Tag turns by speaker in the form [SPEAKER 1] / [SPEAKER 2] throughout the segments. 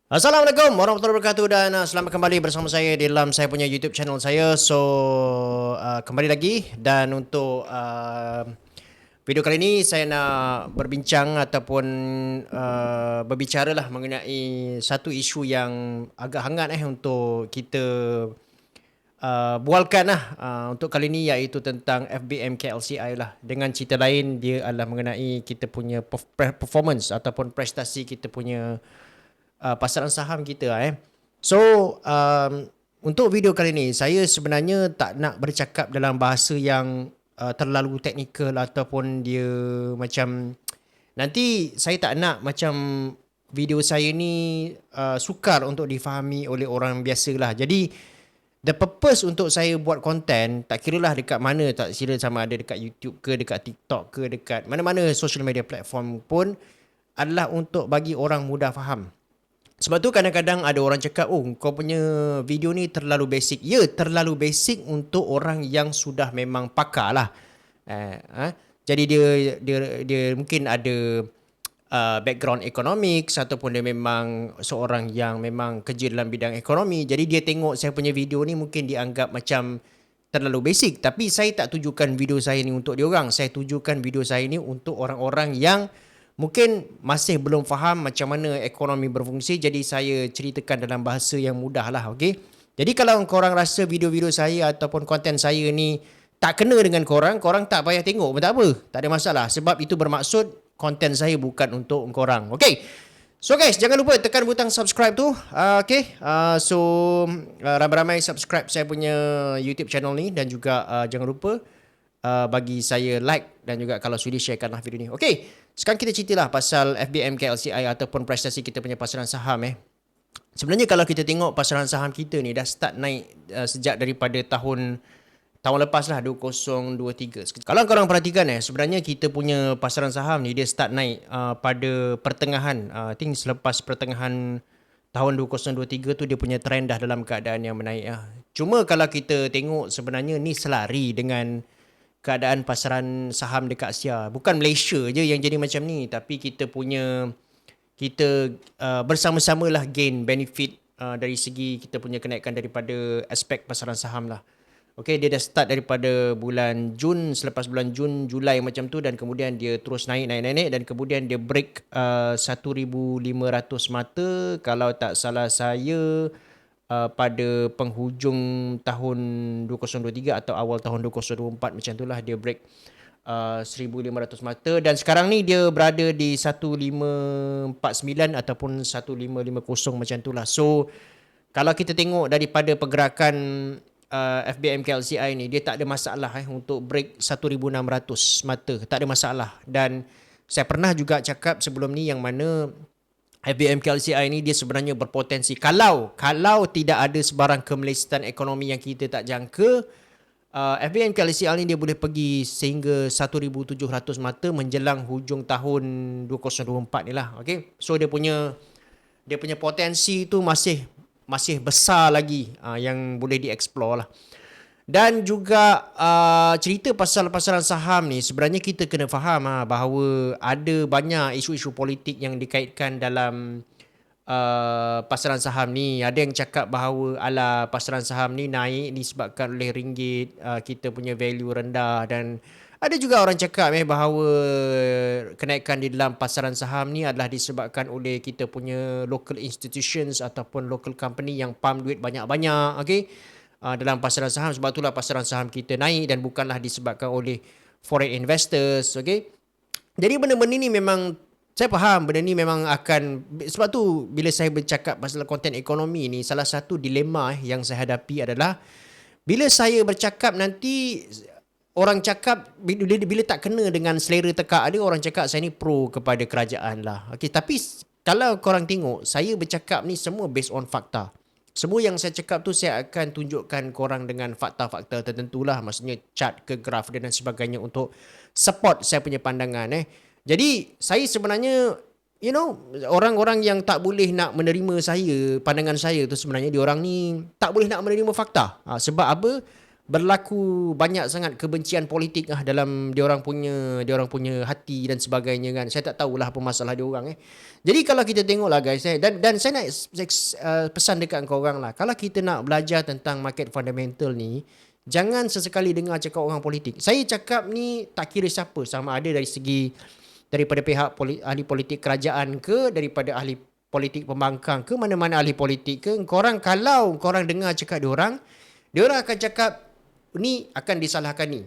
[SPEAKER 1] Assalamualaikum warahmatullahi wabarakatuh dan selamat kembali bersama saya di dalam saya punya YouTube channel saya. Kembali lagi dan untuk video kali ini saya nak berbincang ataupun berbicara lah mengenai satu isu yang agak hangat untuk kita bualkan lah untuk kali ini, iaitu tentang FBM KLCI lah. Dengan cerita lain, dia adalah mengenai kita punya performance ataupun prestasi kita punya pasaran saham kita So untuk video kali ni saya sebenarnya tak nak bercakap dalam bahasa yang terlalu teknikal ataupun dia macam, nanti saya tak nak macam video saya ni sukar untuk difahami oleh orang biasa lah. Jadi the purpose untuk saya buat konten, tak kira lah dekat mana, tak kira sama ada dekat YouTube ke, dekat TikTok ke, dekat mana-mana social media platform pun, adalah untuk bagi orang mudah faham. Sebab tu kadang-kadang ada orang cakap, oh kau punya video ni terlalu basic. Ya, terlalu basic untuk orang yang sudah memang pakar lah. Jadi dia mungkin ada background economics ataupun dia memang seorang yang memang kerja dalam bidang ekonomi. Jadi dia tengok saya punya video ni mungkin dianggap macam terlalu basic. Tapi saya tak tujukan video saya ni untuk diorang. Saya tujukan video saya ni untuk orang-orang yang mungkin masih belum faham macam mana ekonomi berfungsi. Jadi saya ceritakan dalam bahasa yang mudah lah, okay? Jadi kalau korang rasa video-video saya ataupun konten saya ni tak kena dengan korang, korang tak payah tengok pun tak apa. Tak ada masalah. Sebab itu bermaksud konten saya bukan untuk korang, okay? So guys, jangan lupa tekan butang subscribe tu, okay? Ramai-ramai subscribe saya punya YouTube channel ni. Dan juga jangan lupa bagi saya like dan juga kalau sudi sharekanlah video ni. Okey, sekarang kita ceritalah pasal FBM KLCI ataupun prestasi kita punya pasaran saham. Sebenarnya kalau kita tengok pasaran saham kita ni dah start naik sejak daripada tahun lepas lah, 2023. Kalau korang perhatikan sebenarnya kita punya pasaran saham ni dia start naik pada pertengahan, I think selepas pertengahan tahun 2023 tu dia punya trend dah dalam keadaan yang menaik. Cuma kalau kita tengok sebenarnya ni selari dengan keadaan pasaran saham dekat Asia. Bukan Malaysia je yang jadi macam ni, tapi kita bersama-samalah gain benefit dari segi kita punya kenaikan daripada aspek pasaran saham lah. Okay, dia dah start daripada bulan Jun, selepas bulan Jun, Julai macam tu, dan kemudian dia terus naik dan kemudian dia break 1,500 mata kalau tak salah saya pada penghujung tahun 2023 atau awal tahun 2024 macam itulah dia break 1,500 mata, dan sekarang ni dia berada di 1,549 ataupun 1,550 macam itulah. So kalau kita tengok daripada pergerakan FBM KLCI ni, dia tak ada masalah untuk break 1,600 mata, tak ada masalah. Dan saya pernah juga cakap sebelum ni yang mana FBM KLCI ni dia sebenarnya berpotensi, kalau tidak ada sebarang kemelesetan ekonomi yang kita tak jangka, FBM KLCI ni dia boleh pergi sehingga 1,700 mata menjelang hujung tahun 2024 ni lah. Okay? So dia punya potensi tu masih besar lagi yang boleh dieksplor lah. Dan juga cerita pasal pasaran saham ni, sebenarnya kita kena faham bahawa ada banyak isu-isu politik yang dikaitkan dalam pasaran saham ni. Ada yang cakap bahawa pasaran saham ni naik disebabkan oleh ringgit, kita punya value rendah, dan ada juga orang cakap bahawa kenaikan di dalam pasaran saham ni adalah disebabkan oleh kita punya local institutions ataupun local company yang pump duit banyak-banyak, okay, dalam pasaran saham. Sebab itulah pasaran saham kita naik dan bukanlah disebabkan oleh foreign investors, okay. Jadi benda-benda ni memang saya faham, benda ni memang akan, sebab tu bila saya bercakap pasal konten ekonomi ni, salah satu dilema yang saya hadapi adalah bila saya bercakap nanti orang cakap bila tak kena dengan selera tekak dia, orang cakap saya ni pro kepada kerajaan lah. Okay, tapi kalau korang tengok, saya bercakap ni semua based on fakta. Semua yang saya cakap tu saya akan tunjukkan korang dengan fakta-fakta tertentu lah. Maksudnya chart ke graf dan sebagainya untuk support saya punya pandangan. Jadi saya sebenarnya, orang-orang yang tak boleh nak menerima saya, pandangan saya tu sebenarnya diorang ni tak boleh nak menerima fakta. Sebab apa? berlaku banyak sangat kebencian politik dalam dia orang punya hati dan sebagainya kan. Saya tak tahulah apa masalah dia orang. Jadi kalau kita tengoklah guys, dan saya nak pesan dekat kau orang lah. Kalau kita nak belajar tentang market fundamental ni, jangan sesekali dengar cakap orang politik. Saya cakap ni tak kira siapa, sama ada dari segi daripada pihak ahli politik kerajaan ke, daripada ahli politik pembangkang ke, mana-mana ahli politik ke, korang kalau korang dengar cakap dia orang akan cakap ni akan disalahkan ni.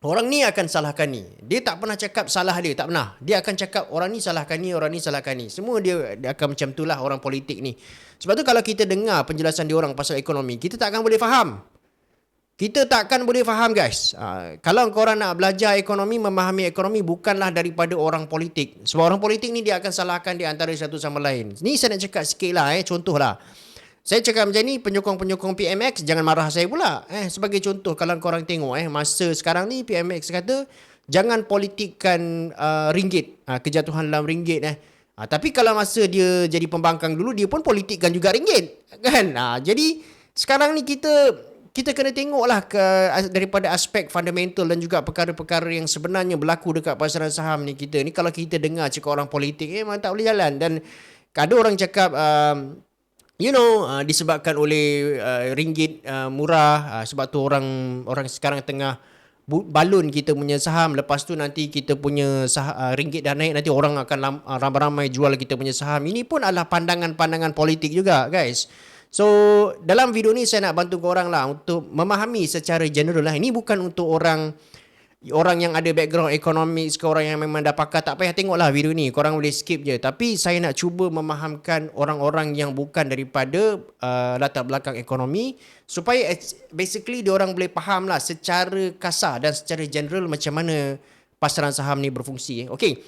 [SPEAKER 1] Orang ni akan salahkan ni. Dia tak pernah cakap salah dia, tak pernah. Dia akan cakap orang ni salahkan ni, orang ni salahkan ni. Semua dia akan macam itulah orang politik ni. Sebab tu kalau kita dengar penjelasan dia orang pasal ekonomi, kita tak akan boleh faham. Kita takkan boleh faham guys. Kalau korang nak belajar ekonomi, memahami ekonomi bukanlah daripada orang politik. Sebab orang politik ni dia akan salahkan di antara satu sama lain. Ni saya nak cakap sikit lah, contoh lah. Saya cakap macam ni, penyokong-penyokong PMX jangan marah saya pula. Sebagai contoh, kalau korang tengok masa sekarang ni PMX kata jangan politikkan ringgit, kejatuhan dalam ringgit. Tapi kalau masa dia jadi pembangkang dulu, dia pun politikkan juga ringgit. Kan? Jadi sekarang ni kita kena tengoklah daripada aspek fundamental dan juga perkara-perkara yang sebenarnya berlaku dekat pasaran saham ni kita. Ni kalau kita dengar cakap orang politik, memang tak boleh jalan. Dan ada orang cakap disebabkan oleh ringgit murah, sebab tu orang sekarang tengah balun kita punya saham, lepas tu nanti kita punya ringgit dah naik, nanti orang akan ramai-ramai jual kita punya saham. Ini pun adalah pandangan-pandangan politik juga guys. So dalam video ni saya nak bantu korang lah untuk memahami secara general lah. Ini bukan untuk orang yang ada background ekonomi ke, orang yang memang dah pakar, tak payah tengoklah video ni, korang boleh skip je. Tapi saya nak cuba memahamkan orang-orang yang bukan daripada latar belakang ekonomi, supaya basically diorang boleh faham lah secara kasar dan secara general macam mana pasaran saham ni berfungsi. Okay,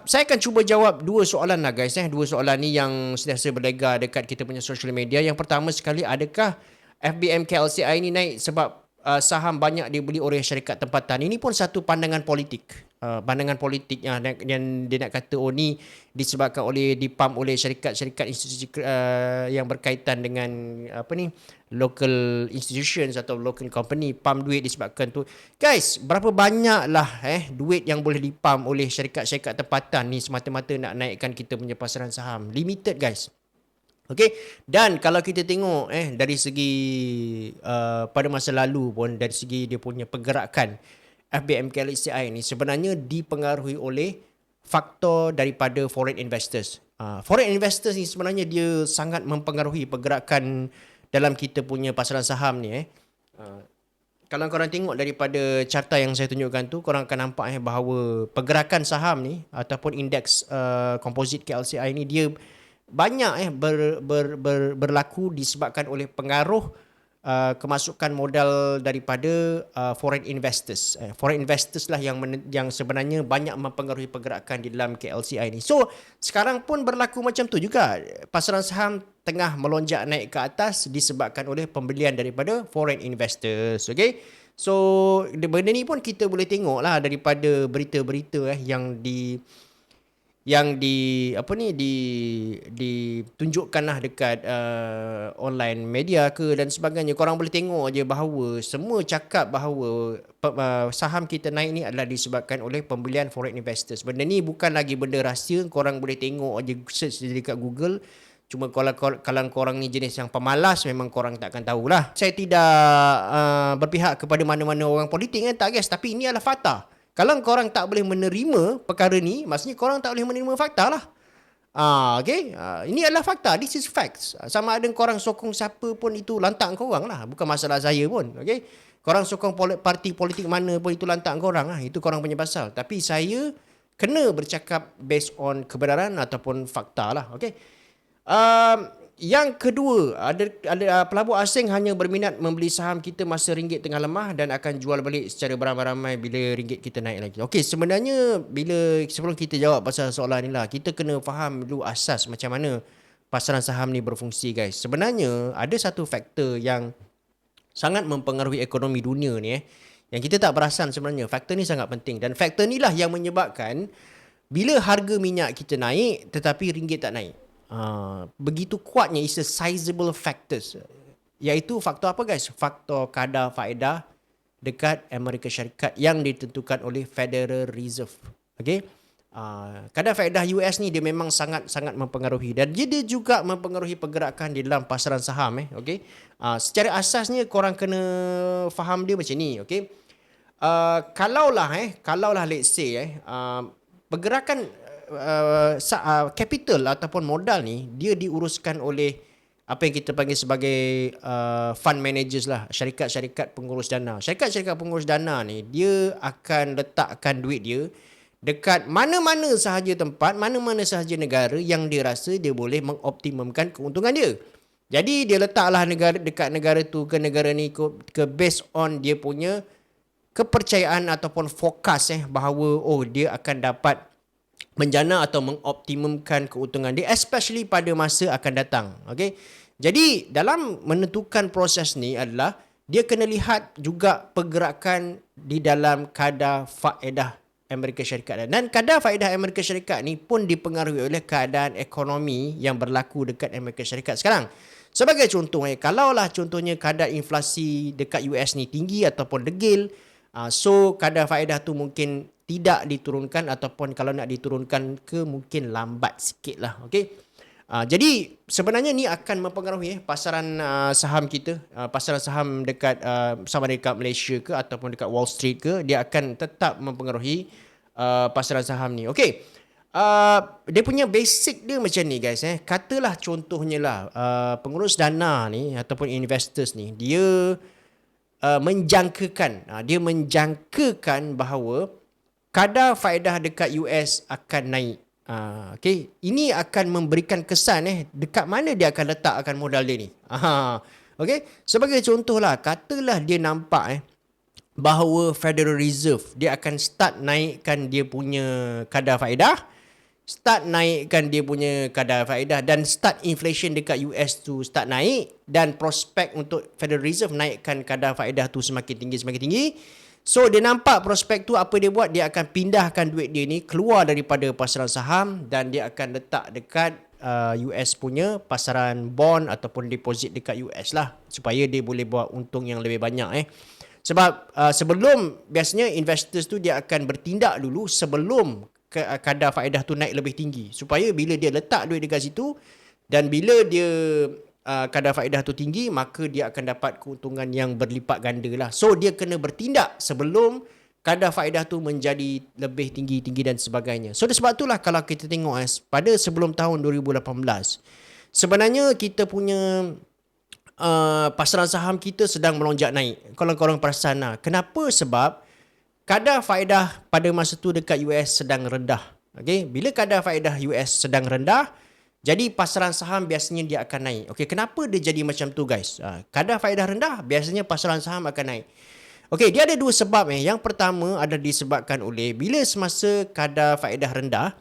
[SPEAKER 1] saya akan cuba jawab dua soalan lah guys. Dua soalan ni yang sentiasa berlega dekat kita punya social media. Yang pertama sekali, adakah FBM KLCI ni naik sebab saham banyak dibeli oleh syarikat tempatan? Ini pun satu pandangan politik. Pandangan politik yang dia nak kata ni disebabkan dipump oleh syarikat-syarikat institusi yang berkaitan dengan local institutions atau local company, pump duit disebabkan tu. Guys, berapa banyaklah duit yang boleh dipump oleh syarikat-syarikat tempatan ni semata-mata nak naikkan kita punya pasaran saham. Limited guys. Okay, dan kalau kita tengok dari segi pada masa lalu pun, dari segi dia punya pergerakan FBM KLCI ni sebenarnya dipengaruhi oleh faktor daripada foreign investors. Foreign investors ni sebenarnya dia sangat mempengaruhi pergerakan dalam kita punya pasaran saham ni. Kalau korang tengok daripada carta yang saya tunjukkan tu, korang akan nampak bahawa pergerakan saham ni ataupun indeks composite KLCI ni dia banyak berlaku disebabkan oleh pengaruh kemasukan modal daripada foreign investors. Foreign investors lah yang sebenarnya banyak mempengaruhi pergerakan di dalam KLCI ni. So sekarang pun berlaku macam tu juga. Pasaran saham tengah melonjak naik ke atas disebabkan oleh pembelian daripada foreign investors. Okay, so benda ni pun kita boleh tengok lah daripada berita-berita yang ditunjukkanlah dekat online media ke dan sebagainya. Korang boleh tengok je bahawa semua cakap bahawa saham kita naik ni adalah disebabkan oleh pembelian foreign investors. Benda ni bukan lagi benda rahsia, korang boleh tengok je, search je dekat Google. Cuma kalau korang ni jenis yang pemalas, memang korang tak akan tahulah. Saya tidak berpihak kepada mana-mana orang politik tak guys, tapi ini adalah fakta. Kalau korang tak boleh menerima perkara ni, maksudnya korang tak boleh menerima fakta lah. Okay, ini adalah fakta. This is facts. Sama ada korang sokong siapa pun, itu lantak korang lah. Bukan masalah saya pun. Okay, korang sokong parti politik mana pun, itu lantak korang lah. Itu korang punya pasal. Tapi saya kena bercakap based on kebenaran ataupun fakta lah. Okay. Yang kedua, ada pelabur asing hanya berminat membeli saham kita masa ringgit tengah lemah dan akan jual balik secara beramai-ramai bila ringgit kita naik lagi. Okey, sebenarnya sebelum kita jawab pasal soalan ni lah, kita kena faham dulu asas macam mana pasaran saham ni berfungsi guys. Sebenarnya ada satu faktor yang sangat mempengaruhi ekonomi dunia ni yang kita tak perasan sebenarnya. Faktor ni sangat penting dan faktor ni lah yang menyebabkan bila harga minyak kita naik tetapi ringgit tak naik. Begitu kuatnya, is a sizable factors. Iaitu faktor apa guys? Faktor kadar faedah dekat Amerika Syarikat yang ditentukan oleh Federal Reserve. Okey. Kadar faedah US ni dia memang sangat-sangat mempengaruhi dan dia juga mempengaruhi pergerakan di dalam pasaran saham okey. Secara asasnya korang kena faham dia macam ni okey. Kalaulah let's say pergerakan capital ataupun modal ni dia diuruskan oleh apa yang kita panggil sebagai fund managers lah, syarikat-syarikat pengurus dana. Syarikat-syarikat pengurus dana ni dia akan letakkan duit dia dekat mana-mana sahaja tempat, mana-mana sahaja negara yang dia rasa dia boleh mengoptimumkan keuntungan dia. Jadi dia letaklah negara dekat negara tu ke negara ni ke based on dia punya kepercayaan ataupun fokus bahawa dia akan dapat menjana atau mengoptimumkan keuntungan dia especially pada masa akan datang. Okey. Jadi dalam menentukan proses ni adalah dia kena lihat juga pergerakan di dalam kadar faedah Amerika Syarikat dan kadar faedah Amerika Syarikat ni pun dipengaruhi oleh keadaan ekonomi yang berlaku dekat Amerika Syarikat sekarang. Sebagai contoh kalaulah contohnya kadar inflasi dekat US ni tinggi ataupun degil, so kadar faedah tu mungkin tidak diturunkan ataupun kalau nak diturunkan ke mungkin lambat sikit lah. Okay? Jadi sebenarnya ni akan mempengaruhi pasaran saham kita, pasaran saham dekat sama dekat Malaysia ke ataupun dekat Wall Street ke, dia akan tetap mempengaruhi pasaran saham ni. Okay. Dia punya basic dia macam ni guys. Katalah contohnya lah pengurus dana ni ataupun investors ni dia menjangkakan bahawa kadar faedah dekat US akan naik. Okay. Ini akan memberikan kesan dekat mana dia akan letakkan modal dia ni. Okay. Sebagai contohlah, katalah dia nampak bahawa Federal Reserve dia akan start naikkan dia punya kadar faedah, dan start inflation dekat US tu start naik dan prospek untuk Federal Reserve naikkan kadar faedah tu semakin tinggi. So dia nampak prospek tu, apa dia buat? Dia akan pindahkan duit dia ni keluar daripada pasaran saham dan dia akan letak dekat US punya pasaran bond ataupun deposit dekat US lah supaya dia boleh buat untung yang lebih banyak Sebab sebelum biasanya investors tu dia akan bertindak dulu sebelum kadar faedah tu naik lebih tinggi supaya bila dia letak duit dekat situ dan bila dia kadar faedah tu tinggi, maka dia akan dapat keuntungan yang berlipat ganda lah. So dia kena bertindak sebelum kadar faedah tu menjadi lebih tinggi dan sebagainya. So sebab itulah kalau kita tengok pada sebelum tahun 2018 sebenarnya kita punya pasaran saham kita sedang melonjak naik. Kalau korang perasan lah. Kenapa? Sebab kadar faedah pada masa tu dekat US sedang rendah. Okay? Bila kadar faedah US sedang rendah, jadi pasaran saham biasanya dia akan naik. Okey, kenapa dia jadi macam tu guys? Kadar faedah rendah, biasanya pasaran saham akan naik. Okey, dia ada dua sebab. Yang pertama ada disebabkan oleh bila semasa kadar faedah rendah,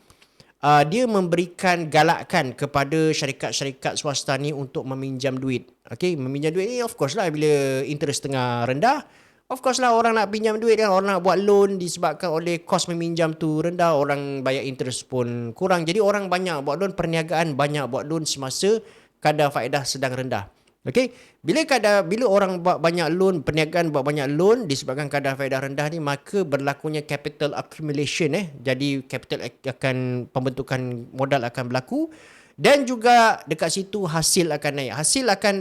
[SPEAKER 1] dia memberikan galakan kepada syarikat-syarikat swasta ni untuk meminjam duit. Okey, meminjam duit ni of course lah bila interest tengah rendah. Of course lah orang nak pinjam duit kan, orang nak buat loan disebabkan oleh kos meminjam tu rendah, orang bayar interest pun kurang. Jadi orang banyak buat loan, perniagaan banyak buat loan semasa kadar faedah sedang rendah. Okey, bila orang buat banyak loan, perniagaan buat banyak loan disebabkan kadar faedah rendah ni, maka berlakunya capital accumulation Jadi capital akan pembentukan modal akan berlaku dan juga dekat situ hasil akan naik.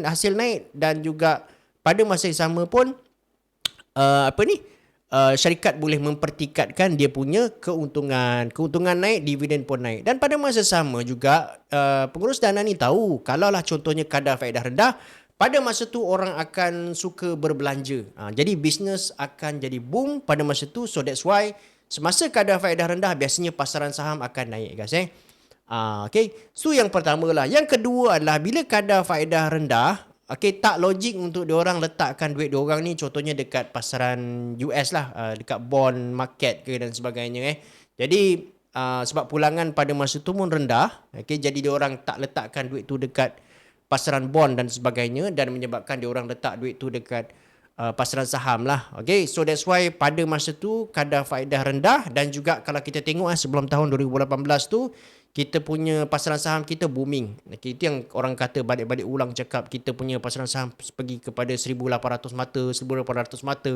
[SPEAKER 1] Hasil naik dan juga pada masa yang sama pun syarikat boleh mempertingkatkan dia punya keuntungan naik, dividen pun naik. Dan pada masa sama juga pengurus dana ni tahu kalaulah contohnya kadar faedah rendah, pada masa tu orang akan suka berbelanja. Jadi bisnes akan jadi boom pada masa tu. So that's why semasa kadar faedah rendah biasanya pasaran saham akan naik guys okay. So yang pertama lah. Yang kedua adalah bila kadar faedah rendah, okay, tak logik untuk diorang letakkan duit diorang ni contohnya dekat pasaran US lah, dekat bond market ke dan sebagainya Jadi sebab pulangan pada masa tu pun rendah, okay, jadi diorang tak letakkan duit tu dekat pasaran bond dan sebagainya dan menyebabkan diorang letak duit tu dekat pasaran saham lah. Okay, so that's why pada masa tu kadar faedah rendah dan juga kalau kita tengok sebelum tahun 2018 tu kita punya pasaran saham kita booming. Okay, itu yang orang kata balik-balik ulang cakap, kita punya pasaran saham pergi kepada 1,800 mata, 1,800 mata.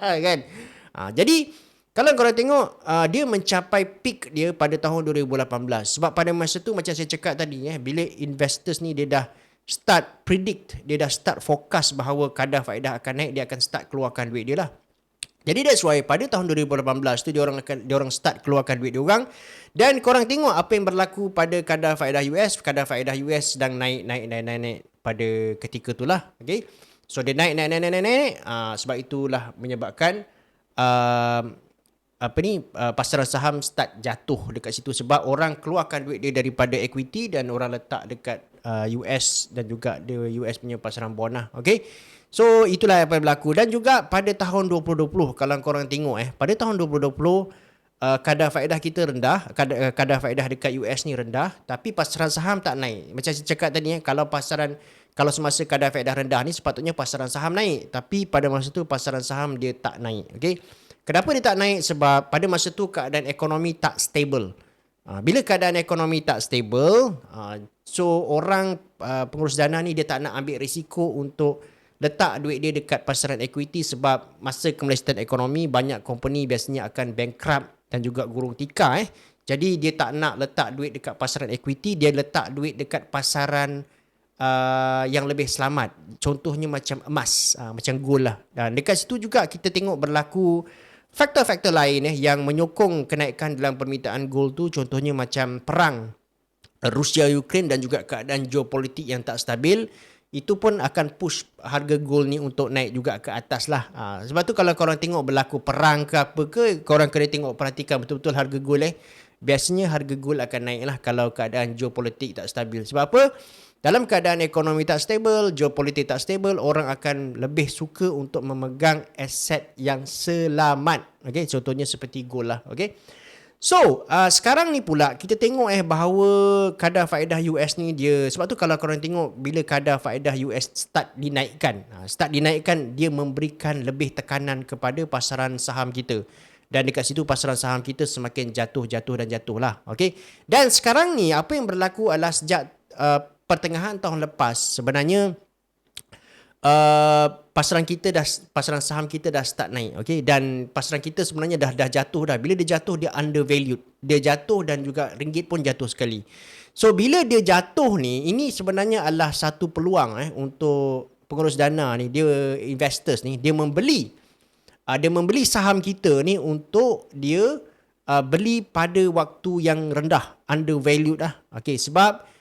[SPEAKER 1] Kan? Jadi, kalau korang tengok, dia mencapai peak dia pada tahun 2018. Sebab pada masa tu, macam saya cakap tadi, bila investors ni dia dah start predict, dia dah start forecast bahawa kadar faedah akan naik, dia akan start keluarkan duit dia lah. Jadi that's why pada tahun 2018 tu dia orang start keluarkan duit dia orang, dan korang tengok apa yang berlaku pada kadar faedah US. Kadar faedah US sedang naik pada ketika itulah. Okay, so dia naik. Sebab itulah menyebabkan pasaran saham start jatuh dekat situ, sebab orang keluarkan duit dia daripada equity dan orang letak dekat US dan juga dia US punya pasaran bond lah. Okay, so itulah apa yang berlaku. Dan juga pada tahun 2020, kalau korang tengok pada tahun 2020 kadar faedah kita rendah, kadar faedah dekat US ni rendah, tapi pasaran saham tak naik. Macam saya cakap tadi, kalau semasa kadar faedah rendah ni sepatutnya pasaran saham naik, tapi pada masa tu pasaran saham dia tak naik. Okay, kenapa dia tak naik? Sebab pada masa tu keadaan ekonomi tak stable. Bila keadaan ekonomi tak stable, so orang pengurus dana ni dia tak nak ambil risiko untuk letak duit dia dekat pasaran equity, sebab masa kemelesetan ekonomi banyak company biasanya akan bankrupt dan juga gulung tikar. Jadi dia tak nak letak duit dekat pasaran equity, dia letak duit dekat pasaran yang lebih selamat. Contohnya macam emas, macam gold lah. Dan dekat situ juga kita tengok berlaku faktor-faktor lain yang menyokong kenaikan dalam permintaan gold tu. Contohnya macam perang Rusia Ukraine dan juga keadaan geopolitik yang tak stabil. Itu pun akan push harga gold ni untuk naik juga ke atas lah. Sebab tu kalau korang tengok berlaku perang ke apa ke, korang kena tengok, perhatikan betul-betul harga gold biasanya harga gold akan naik lah kalau keadaan geopolitik tak stabil. Sebab apa? Dalam keadaan ekonomi tak stabil, geopolitik tak stabil, orang akan lebih suka untuk memegang aset yang selamat. Okay, contohnya seperti gold lah. Okay. So, sekarang ni pula kita tengok bahawa kadar faedah US ni dia, sebab tu kalau korang tengok bila kadar faedah US start dinaikkan, dia memberikan lebih tekanan kepada pasaran saham kita. Dan dekat situ pasaran saham kita semakin jatuh lah. Okay. Dan sekarang ni apa yang berlaku adalah sejak pertengahan tahun lepas, sebenarnya pasaran saham kita dah start naik. Okay? Dan pasaran kita sebenarnya dah jatuh dah. Bila dia jatuh, dia undervalued. Dia jatuh dan juga ringgit pun jatuh sekali. So bila dia jatuh ni, ini sebenarnya adalah satu peluang untuk pengurus dana ni, dia investors ni, dia membeli saham kita ni untuk dia beli pada waktu yang rendah, undervalued lah. Okay, sebab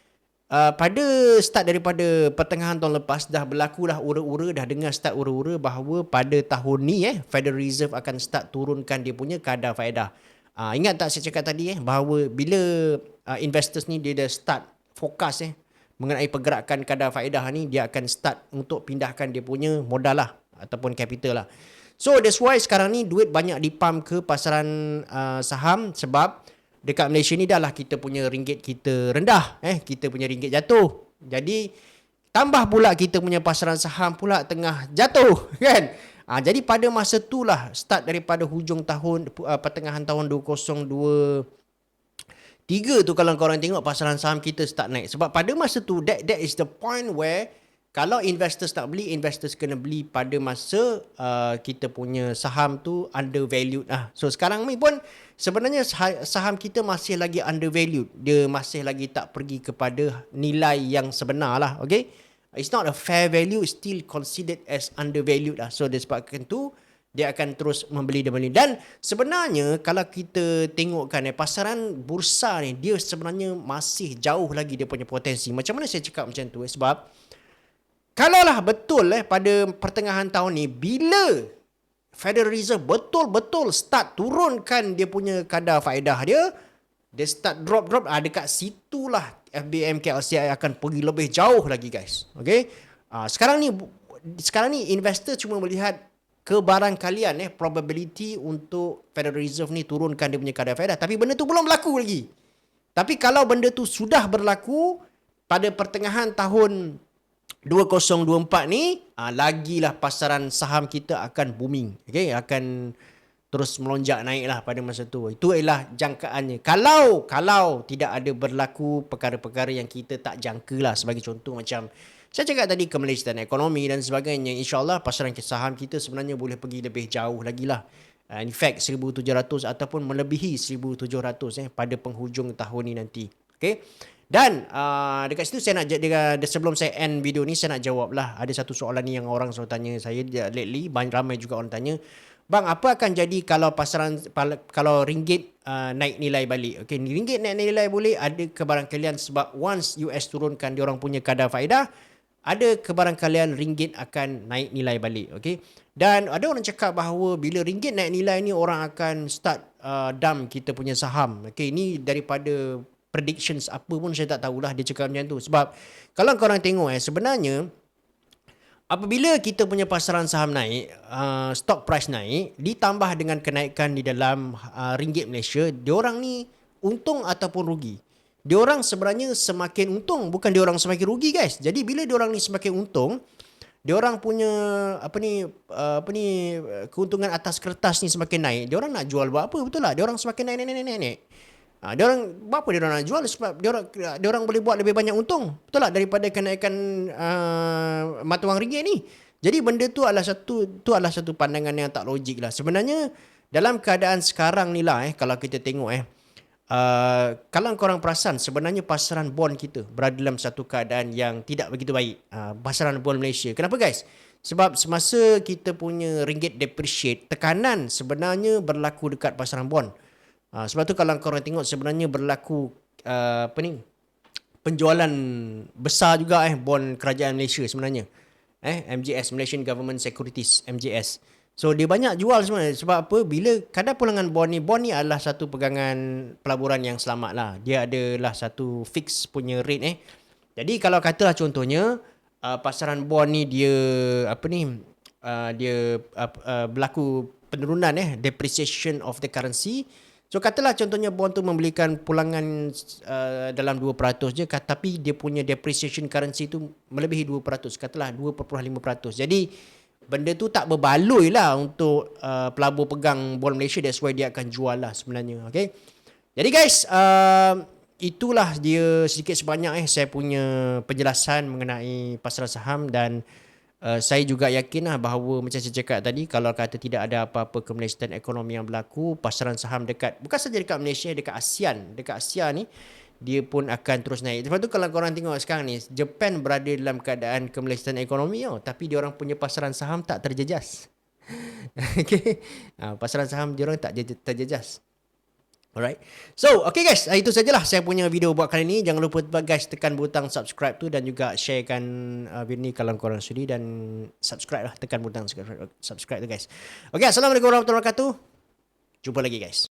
[SPEAKER 1] pada start daripada pertengahan tahun lepas dah berlaku dah ura-ura, dah dengar start ura-ura bahawa pada tahun ni Federal Reserve akan start turunkan dia punya kadar faedah. Ingat tak saya cakap tadi bahawa bila investors ni dia dah start fokus mengenai pergerakan kadar faedah ni, dia akan start untuk pindahkan dia punya modal lah ataupun capital lah. So that's why sekarang ni duit banyak dipump ke pasaran saham, sebab dekat Malaysia ni dah lah kita punya ringgit kita rendah, kita punya ringgit jatuh. Jadi tambah pula kita punya pasaran saham pula tengah jatuh, kan? Jadi pada masa tu lah start daripada hujung tahun, pertengahan tahun 2023 tu, kalau korang tengok pasaran saham kita start naik. Sebab pada masa tu that is the point where kalau investors tak beli, investors kena beli pada masa kita punya saham tu undervalued lah. So sekarang ni pun sebenarnya saham kita masih lagi undervalued. Dia masih lagi tak pergi kepada nilai yang sebenar lah. Okay? It's not a fair value, still considered as undervalued lah. So disebabkan tu, dia akan terus membeli. Dan sebenarnya kalau kita tengokkan pasaran bursa ni, dia sebenarnya masih jauh lagi dia punya potensi. Macam mana saya cakap macam tu? Sebab kalaulah betul pada pertengahan tahun ni, bila Federal Reserve betul-betul start turunkan dia punya kadar faedah dia start drop, dekat situlah FBM KLCI akan pergi lebih jauh lagi, guys. Okay? Sekarang ni investor cuma melihat kebarangkalian probability untuk Federal Reserve ni turunkan dia punya kadar faedah, tapi benda tu belum berlaku lagi. Tapi kalau benda tu sudah berlaku pada pertengahan tahun 2024 ni, lagilah pasaran saham kita akan booming. Okay? Akan terus melonjak naik lah pada masa tu. Itu ialah jangkaannya. Kalau tidak ada berlaku perkara-perkara yang kita tak jangka lah. Sebagai contoh macam saya cakap tadi kemelestarian ekonomi dan sebagainya. InsyaAllah pasaran saham kita sebenarnya boleh pergi lebih jauh lagi lah. In fact 1,700 ataupun melebihi 1,700 pada penghujung tahun ni nanti. Okay. Dan dekat situ saya nak sebelum saya end video ni saya nak jawab lah. Ada satu soalan ni yang orang selalu tanya saya lately, ramai juga orang tanya, bang, apa akan jadi kalau ringgit naik nilai balik? Okay, ringgit naik nilai boleh ada kebarangkalian sebab once US turunkan diorang punya kadar faedah, ada kebarangkalian ringgit akan naik nilai balik. Okay, dan ada orang cakap bahawa bila ringgit naik nilai ni orang akan start dump kita punya saham. Okay, ini daripada predictions apa pun saya tak tahulah dia cakap macam tu. Sebab kalau korang tengok sebenarnya apabila kita punya pasaran saham naik, stock price naik, ditambah dengan kenaikan di dalam ringgit Malaysia, diorang ni untung ataupun rugi? Diorang sebenarnya semakin untung, bukan diorang semakin rugi guys. Jadi bila diorang ni semakin untung, diorang punya keuntungan atas kertas ni semakin naik, diorang nak jual buat apa? Betul lah, diorang semakin naik. Diorang buat apa diorang nak jual? Sebab diorang boleh buat lebih banyak untung. Betul tak? Daripada kenaikan mata wang ringgit ni. Jadi benda tu adalah satu pandangan yang tak logik lah. Sebenarnya dalam keadaan sekarang ni lah kalau kita tengok kalau korang perasan sebenarnya pasaran bond kita berada dalam satu keadaan yang tidak begitu baik. Pasaran bond Malaysia. Kenapa guys? Sebab semasa kita punya ringgit depreciate, tekanan sebenarnya berlaku dekat pasaran bond. Sebab tu kalau korang tengok sebenarnya berlaku penjualan besar juga bond kerajaan Malaysia sebenarnya. MGS, Malaysian Government Securities, MGS. So dia banyak jual sebenarnya. Sebab apa? Bila kadar pulangan bond ni adalah satu pegangan pelaburan yang selamat lah. Dia adalah satu fix punya rate Jadi kalau katalah contohnya pasaran bond ni dia berlaku penurunan depreciation of the currency. So katalah contohnya bond tu membelikan pulangan dalam 2% je, tapi dia punya depreciation currency tu melebihi 2%, katalah 2.5%. Jadi benda tu tak berbaloi lah untuk pelabur pegang bond Malaysia. That's why dia akan jual lah sebenarnya. Okay. Jadi guys, itulah dia sedikit sebanyak saya punya penjelasan mengenai pasaran saham. Dan saya juga yakin bahawa macam saya cakap tadi, kalau kata tidak ada apa-apa kemelestarian ekonomi yang berlaku, pasaran saham bukan saja dekat Malaysia, dekat Asia ni dia pun akan terus naik. Sebab tu kalau korang tengok sekarang ni, Japan berada dalam keadaan kemelestarian ekonomi tapi diorang punya pasaran saham tak terjejas. Okay. Pasaran saham diorang tak terjejas. Alright. So, okay guys, itu sajalah saya punya video buat kali ni. Jangan lupa guys tekan butang subscribe tu dan juga sharekan video ni kalau korang sudi, dan subscribe lah, tekan butang subscribe tu guys. Okay, Assalamualaikum warahmatullahi wabarakatuh. Jumpa lagi guys.